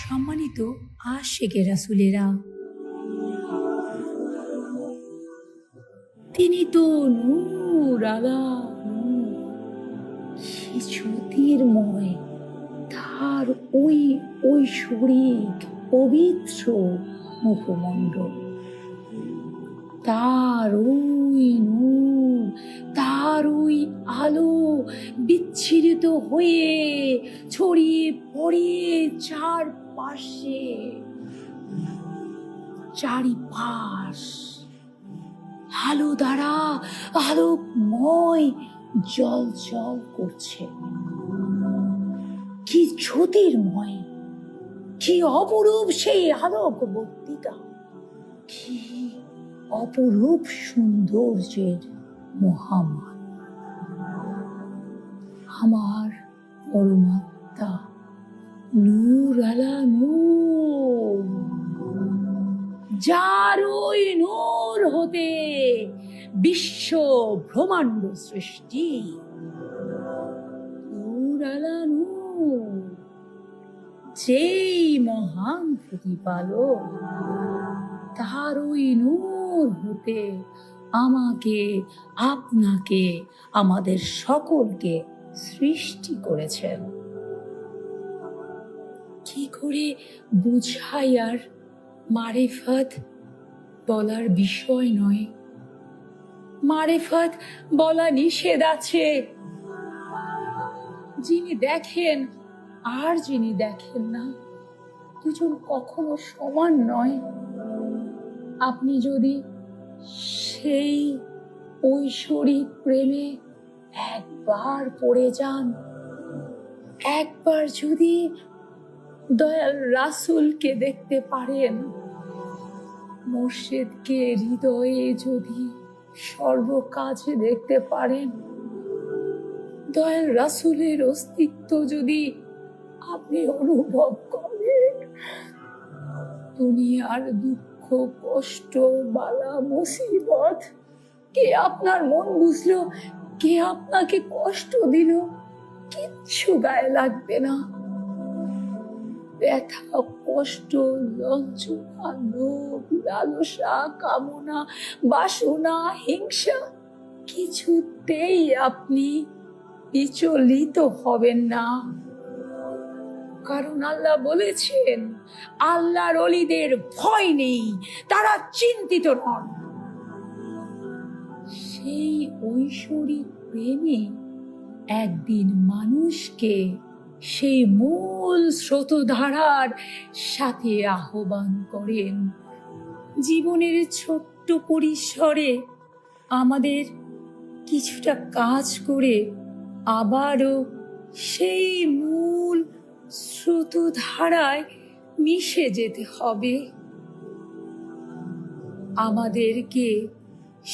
সম্মানিত আশিকে রাসূলেরা, তিনি তো নূর আলা নূর, কি জ্যোতির্ময় তার ওই ঐশ্বরিক পবিত্র মুখমণ্ডল, তার ওই নূর, তার ওই আলো বিচ্ছিরিত হয়ে ছড়িয়ে পড়ে চারিপাশ আলো দ্বারা আলোকময় জ্বলজ্বল করছে। কি জ্যোতির্ময়, কি অপরূপ সেই আলোকবর্তিকা, কি অপরূপ সৌন্দর্যের মহামান। আমার পরমাত্মা নূর আলা নূর, যার ওই নূর হতে বিশ্ব ব্রহ্মাণ্ড সৃষ্টি। নূর আলা নূর, যেই মহান প্রতিপালক, তার ওই নূর হতে আমাকে, আপনাকে, আমাদের সকলকে সৃষ্টি করেছেন। কি করে বুঝাই আর মারিফাত বলার বিষয় নয়। মারিফাত বলা নিষেধ আছে। যিনি দেখেন আর যিনি দেখেন না, দুজন কখনো সমান নয়। আপনি যদি সেই ঐশ্বরিক প্রেমে একবার পড়ে যান, একবার যদি দয়াল রাসূলকে দেখতে পারেন, মুর্শিদকে হৃদয়ে যদি সর্বকাজে দেখতে পারেন, দয়াল রাসূলের অস্তিত্ব যদি আপনি অনুভব করেন, দুনিয়ার দুঃখ, কষ্ট, বালা, মুসিবত কে আপনার মন বুঝলো, কে আপনাকে কষ্ট দিল, কিচ্ছু গায়ে লাগবে না। ব্যথা, কষ্ট, লজ্জা, লোভ, লালসা, কামনা, বাসনা, হিংসা, কিছুতেই আপনি বিচলিত হবেন না। কারণ আল্লাহ বলেছেন, আল্লাহর ওলিদের ভয় নেই, তারা চিন্তিত নন। সেই ঐশ্বরিক প্রেমে একদিন মানুষকে সেই মূল স্রোতধারার সাথে আহ্বান করেন। জীবনের ছোট্ট পরিসরে আমাদের কিছুটা কাজ করে আবারও সেই মূল স্রোতধারায় মিশে যেতে হবে। আমাদেরকে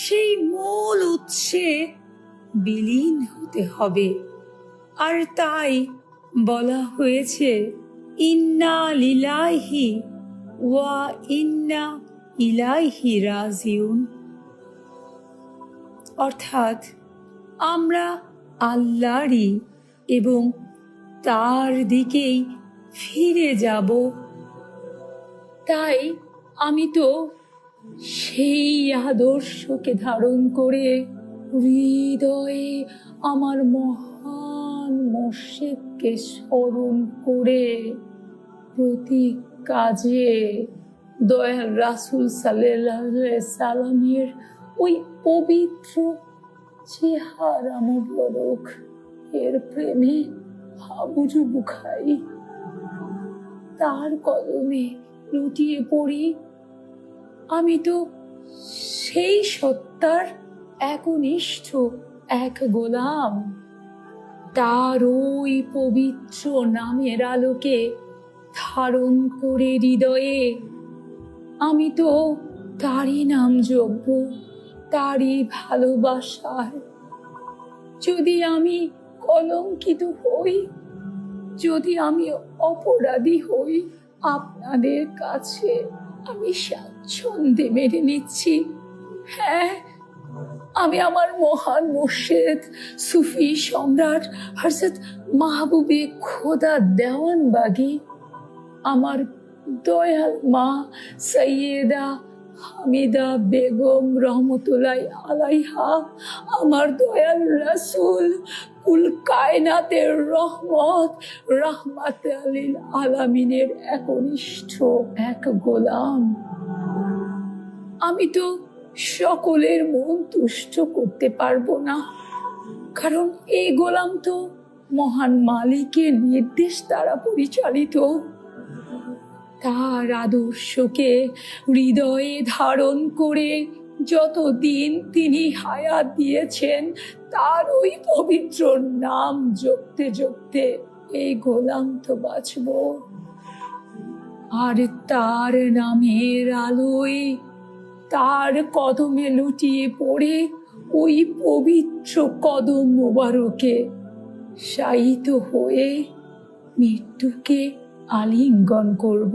সেই মূল উৎসে বিলীন হতে হবে। আর তাই বলা হয়েছে, ইন্না লিল্লাহি ওয়া ইন্না ইলাইহি রাজিউন, অর্থাৎ আমরা আল্লাহরই এবং তার দিকেই ফিরে যাব। তাই আমি তো সেই আদর্শকে ধারণ করে হৃদয়ে আমার মহান মুর্শিদকে স্মরণ করে প্রতি কাজে দয়াল রাসূল সাল্লাল্লাহু আলাইহি সাল্লামের ওই পবিত্র চেহারা মুবারক এর প্রেমে হাবুডুবু খাই, তার কদমে লুটিয়ে পড়ি। আমি তো সেই সত্তার একনিষ্ঠ এক গোলাম। তার ওই পবিত্র নামের আলোকে ধারণ করে হৃদয়ে আমি তো তারই নাম জপব, তারই ভালোবাসার। যদি আমি কলঙ্কিত হই, যদি আমি অপরাধী হই, আপনাদের কাছে আমি স্বাচ্ছন্দ্যে মেনে নিচ্ছি। হ্যাঁ, আমি আমার মহান মুর্শিদ সুফি সম্রাট হযরত মাহবুবে খোদা দেওয়ানবাগী, আমার দয়াল মা সৈয়দা হামিদা বেগম রহমতুল্লাহ আলাইহা, আমার দয়াল রাসূল কুল কায়নাতের রহমত রাহমাত লিল আলামিনের একনিষ্ঠ এক গোলাম। আমি তো সকলের মন তুষ্ট করতে পারবো না, কারণ এই গোলাম তো মহান মালিকের নির্দেশ দ্বারা পরিচালিত। তার আদর্শকে হৃদয়ে ধারণ করে যতদিন তিনি হায়াত দিয়েছেন, তার ওই পবিত্র নাম জপতে জপতে এই গোলাম তো বাঁচব। আর তার নামের আলোয়, তার কদমে লুটিয়ে পড়ে ওই পবিত্র কদম মোবারকে শায়িত হয়ে মৃত্যুকে আলিঙ্গন করব।